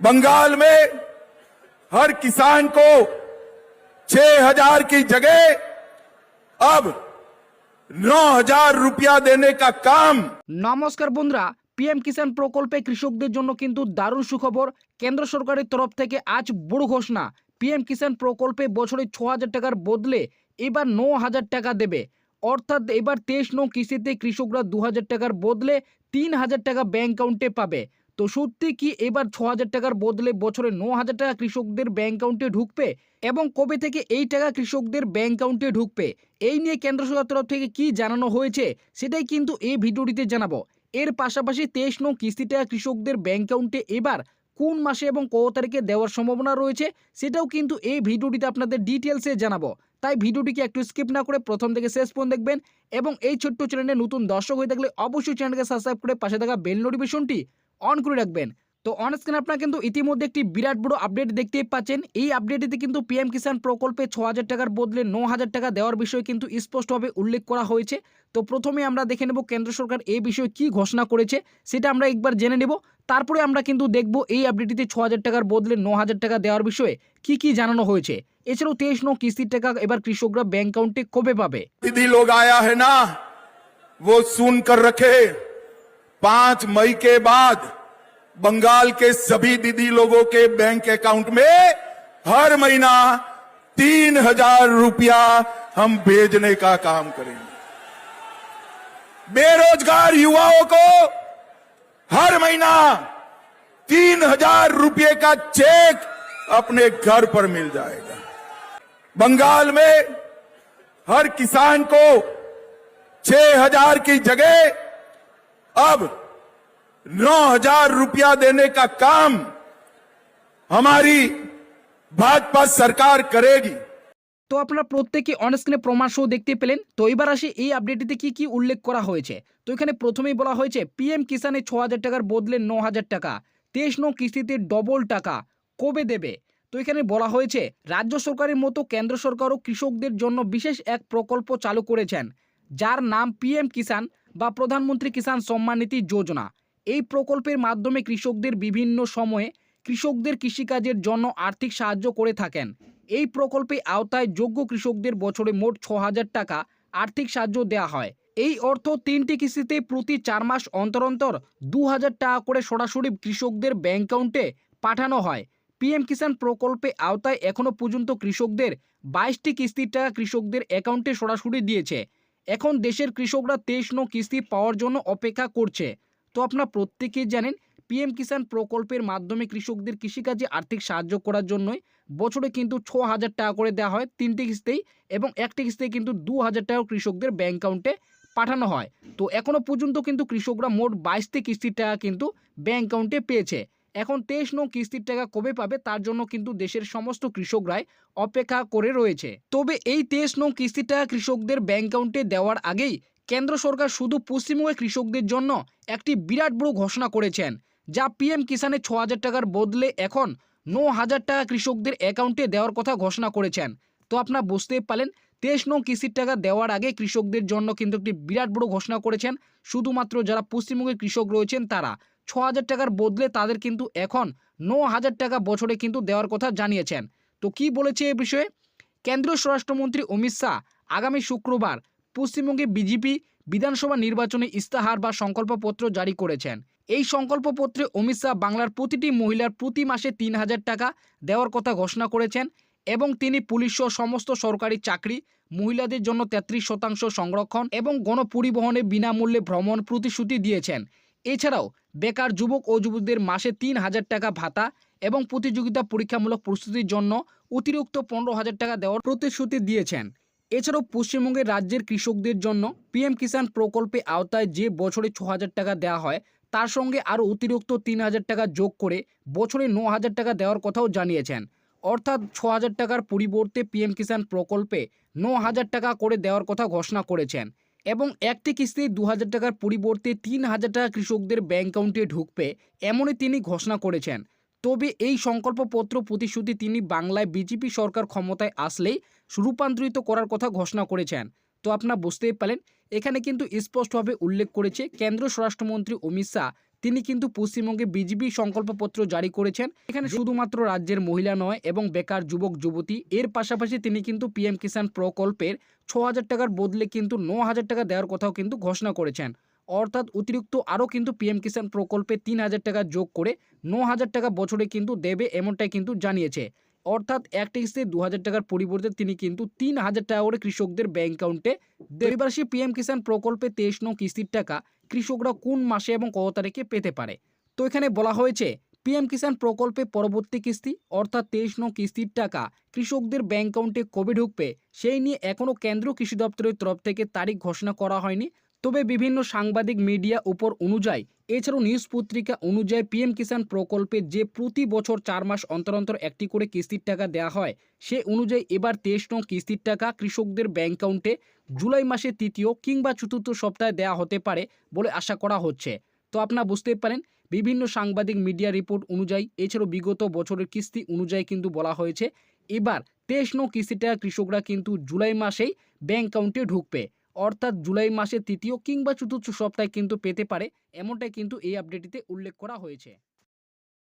बंगाल में हर किसान को 6,000 की जगह अब 9,000 रुपया देने का काम। নমস্কার বন্ধুরা, পিএম কিষাণ প্রকল্পে কৃষকদের জন্য কিন্তু দারুণ সুখবর। কেন্দ্র সরকারের তরফ থেকে আজ বড় ঘোষণা। পিএম কিষাণ প্রকল্পে বছরে 6,000 টাকার বদলে এবার 9,000 টাকা দেবে। অর্থাৎ এবার 23 নং কিস্তিতে কৃষকরা 2,000 টাকার বদলে 3,000 টাকা ব্যাংক অ্যাকাউন্টে পাবে। তো সত্যি কি এবার 6,000 টাকার বদলে বছরে 9,000 টাকা কৃষকদের ব্যাংক অ্যাকাউন্টে ঢুকবে এবং কবে থেকে এই টাকা কৃষকদের ব্যাংক অ্যাকাউন্টে ঢুকবে, এই নিয়ে কেন্দ্র সরকারের তরফ থেকে কি জানানো হয়েছে সেটাই কিন্তু এই ভিডিওটিতে জানাবো। এর পাশাপাশি 23 নং কিস্তি টাকা কৃষকদের ব্যাংক অ্যাকাউন্টে এবার কোন মাসে এবং কত তারিখে দেওয়ার সম্ভাবনা রয়েছে সেটাও কিন্তু এই ভিডিওটিতে আপনাদের ডিটেলসে জানাবো। তাই ভিডিওটিকে একটু স্কিপ না করে প্রথম থেকে শেষ পর্যন্ত দেখবেন এবং এই ছোট্ট চ্যানেলে নতুন দর্শক হয়ে থাকলে অবশ্যই চ্যানেলকে সাবস্ক্রাইব করে পাশে থাকা বেল নোটিফিকেশনটি অন করে রাখবেন। তো অন স্ক্রিনে আপনারা কিন্তু ইতিমধ্যে একটি বিরাট বড় আপডেট দেখতেই পাচ্ছেন। এই আপডেটটিতে কিন্তু পিএম কিষাণ প্রকল্পে 6,000 টাকার বদলে 9,000 টাকা দেওয়ার বিষয়ে কিন্তু স্পষ্টভাবে উল্লেখ করা হয়েছে। তো প্রথমে আমরা দেখে নেব কেন্দ্র সরকার এই বিষয়ে কি ঘোষণা করেছে সেটা আমরা একবার জেনে নেব। তারপরে আমরা কিন্তু দেখব এই আপডেটটিতে 6,000 টাকার বদলে 9,000 টাকা দেওয়ার বিষয়ে কি জানানো হয়েছে। এছাড়াও 23 নং কিস্তির টাকা এবার কৃষকরা ব্যাংক অ্যাকাউন্টে কবে পাবে। दीदी लोग आया है ना, वो सुन कर रखे। 5 मई के बाद बंगाल के सभी दीदी लोगों के बैंक अकाउंट में हर महीना 3,000 रुपया हम भेजने का काम करेंगे। बेरोजगार युवाओं को हर महीना 3,000 रुपये का चेक अपने घर पर मिल जाएगा। बंगाल में हर किसान को 6,000 की जगह अब 9,000 रुपया देने का काम हमारी भाजपा सरकार करेगी। তো আপনারা প্রত্যেকে অনস্ক্রিনে প্রমাণ সহ দেখতে পেলেন। তো এবার আসি এই আপডেটটিতে কি উল্লেখ করা হয়েছে। তো এখানে প্রথমেই বলা হয়েছে পিএম কিষানে 6,000 টাকার বদলে 9,000 টাকা, 23 নং কিস্তিতে ডবল টাকা কবে দেবে। তো এখানে বলা হয়েছে রাজ্য সরকারের মতো কেন্দ্র সরকারও কৃষকদের জন্য বিশেষ এক প্রকল্প চালু করেছেন যার নাম পিএম কিষাণ বা প্রধানমন্ত্রী কিষাণ সম্মান নিধি যোজনা। এই প্রকল্পের মাধ্যমে কৃষকদের বিভিন্ন সময়ে কৃষকদের কৃষিকাজের জন্য আর্থিক সাহায্য করে থাকেন। এই প্রকল্পে আওতায় যোগ্য কৃষকদের বছরে মোট 6,000 টাকা আর্থিক সাহায্য দেওয়া হয়। এই অর্থ 3টি কিস্তিতে প্রতি 4 মাস অন্তর অন্তর 2,000 টাকা করে সরাসরি কৃষকদের ব্যাংক অ্যাকাউন্টে পাঠানো হয়। পিএম কিষাণ প্রকল্পে আওতায় এখনো পর্যন্ত কৃষকদের 22টি কিস্তির টাকা কৃষকদের অ্যাকাউন্টে সরাসরি দিয়েছে। এখন দেশের কৃষকরা 23 নং কিস্তি পাওয়ার জন্য অপেক্ষা করছে। তো আপনারা প্রত্যেকেই জানেন পিএম কিষাণ প্রকল্পের মাধ্যমে কৃষকদের কৃষিকাজে আর্থিক সাহায্য করার জন্যই বছরে কিন্তু 6,000 টাকা করে দেওয়া হয় 3টি কিস্তিতেই, এবং একটি কিস্তিতে কিন্তু 2,000 টাকা কৃষকদের ব্যাংক অ্যাকাউন্টে পাঠানো হয়। তো এখনো পর্যন্ত কিন্তু কৃষকরা মোট 22টি কিস্তির টাকা কিন্তু ব্যাংক অ্যাকাউন্টে পেয়েছে। এখন 23 নং কিস্তির টাকা কবে পাবে তার জন্য কিন্তু দেশের সমস্ত কৃষকরাই অপেক্ষা করে রয়েছে। তবে এই 23 নং কিস্তির টাকা কৃষকদের ব্যাংক অ্যাকাউন্টে দেওয়ার আগেই কেন্দ্র সরকার শুধু পশ্চিমবঙ্গের কৃষকদের জন্য একটি বিরাট বড় ঘোষণা করেছেন, যা পিএম কিষানে 6,000 টাকার বদলে এখন 9,000 টাকা কৃষকদের অ্যাকাউন্টে দেওয়ার কথা ঘোষণা করেছেন। তো আপনারা বুঝতেই পারলেন 23 নং কিস্তির টাকা দেওয়ার আগে কৃষকদের জন্য কিন্তু একটি বিরাট বড় ঘোষণা করেছেন। শুধুমাত্র যারা পশ্চিমবঙ্গের কৃষক রয়েছেন তারা 6,000 টাকার বদলে তাদের কিন্তু এখন 9,000 টাকা বছরে কিন্তু দেওয়ার কথা জানিয়েছেন। তো কি বলেছে এ বিষয়ে কেন্দ্রীয় স্বরাষ্ট্রমন্ত্রী অমিত শাহ আগামী শুক্রবার পশ্চিমবঙ্গে বিজেপি বিধানসভা নির্বাচনে ইস্তাহার বা সংকল্পপত্র জারি করেছেন। এই সংকল্পপত্রে অমিত শাহ বাংলার প্রতিটি মহিলার প্রতি মাসে 3,000 টাকা দেওয়ার কথা ঘোষণা করেছেন এবং তিনি পুলিশ সহ সমস্ত সরকারি চাকরি, মহিলাদের জন্য 33% সংরক্ষণ এবং গণপরিবহনে বিনামূল্যে ভ্রমণ প্রতিশ্রুতি দিয়েছেন। এছাড়াও বেকার যুবক ও যুবতীদের মাসে 3,000 টাকা ভাতা এবং প্রতিযোগিতা পরীক্ষামূলক প্রস্তুতির জন্য অতিরিক্ত 15,000 টাকা দেওয়ার প্রতিশ্রুতি দিয়েছেন। এছাড়াও পশ্চিমবঙ্গের রাজ্যের কৃষকদের জন্য পিএম কিষাণ প্রকল্পে আওতায় যে বছরে 6,000 টাকা দেওয়া হয় তার সঙ্গে আরও অতিরিক্ত 3,000 টাকা যোগ করে বছরে 9,000 টাকা দেওয়ার কথাও জানিয়েছেন। অর্থাৎ 6,000 টাকার পরিবর্তে পিএম কিষাণ প্রকল্পে 9,000 টাকা করে দেওয়ার কথা ঘোষণা করেছেন এবং একটি কিস্তিতে 2,000 টাকার পরিবর্তে 3,000 টাকা কৃষকদের ব্যাংক অ্যাকাউন্টে ঢুকবে এমনই তিনি ঘোষণা করেছেন। তবে এই সংকল্পপত্র প্রতিশ্রুতি তিনি বাংলায় বিজেপি সরকার ক্ষমতায় আসলেই রূপান্তরিত করার কথা ঘোষণা করেছেন। তো আপনারা বুঝতেই পারলেন এখানে কিন্তু স্পষ্টভাবে উল্লেখ করেছে কেন্দ্রীয় স্বরাষ্ট্রমন্ত্রী অমিত শাহ তিনি কিন্তু পশ্চিমবঙ্গে বিজেপি সংকল্পপত্র জারি করেছেন। এখানে শুধুমাত্র রাজ্যের মহিলা নয় এবং বেকার যুবক যুবতী, এর পাশাপাশি তিনি কিন্তু পিএম কিষাণ প্রকল্পের 6,000 টাকার বদলে কিন্তু 9,000 টাকা দেওয়ার কথাও কিন্তু ঘোষণা করেছেন। অর্থাৎ অতিরিক্ত আরও কিন্তু পিএম কিষাণ প্রকল্পে 3,000 টাকা যোগ করে 9,000 টাকা বছরে কিন্তু দেবে, এমনটাই কিন্তু জানিয়েছে। অর্থাৎ একটা কিস্তিতে 2,000 টাকার পরিবর্তে তিনি কিন্তু 3,000 টাকা করে কৃষকদের ব্যাংক অ্যাকাউন্টে দেবে। এবার সেই পিএম কিষাণ প্রকল্পে 23 নং কিস্তির টাকা কৃষকরা কোন মাসে এবং কত তারিখে পেতে পারে। তো এখানে বলা হয়েছে পিএম কিষাণ প্রকল্পে পরবর্তী কিস্তি অর্থাৎ 23 নং কিস্তির টাকা কৃষকদের ব্যাংক অ্যাকাউন্টে কবে ঢুকবে সেই নিয়ে এখনও কেন্দ্রীয় কৃষি দপ্তরের তরফ থেকে তারিখ ঘোষণা করা হয়নি। তবে বিভিন্ন সাংবাদিক মিডিয়া উপর অনুযায়ী, এছাড়াও নিউজ পত্রিকা অনুযায়ী পিএম কিষাণ প্রকল্পে যে প্রতি বছর 4 মাস অন্তর অন্তর একটি করে কিস্তির টাকা দেওয়া হয়, সে অনুযায়ী এবার 23 নং কিস্তির টাকা কৃষকদের ব্যাংক অ্যাকাউন্টে জুলাই মাসের 3য় কিংবা 4র্থ সপ্তাহে দেওয়া হতে পারে বলে আশা করা হচ্ছে। তো আপনারা বুঝতে পারেন বিভিন্ন সাংবাদিক মিডিয়া রিপোর্ট অনুযায়ী, এছাড়াও বিগত বছরের কিস্তি অনুযায়ী কিন্তু বলা হয়েছে এবার 23 নং কিস্তির টাকা কৃষকরা কিন্তু জুলাই মাসেই ব্যাংক অ্যাকাউন্টে ঢুকবে। অর্থাৎ জুলাই মাসের 3য় কিংবা 4র্থ সপ্তাহে কিন্তু পেতে পারে, এমনটাই কিন্তু এই আপডেটটিতে উল্লেখ করা হয়েছে।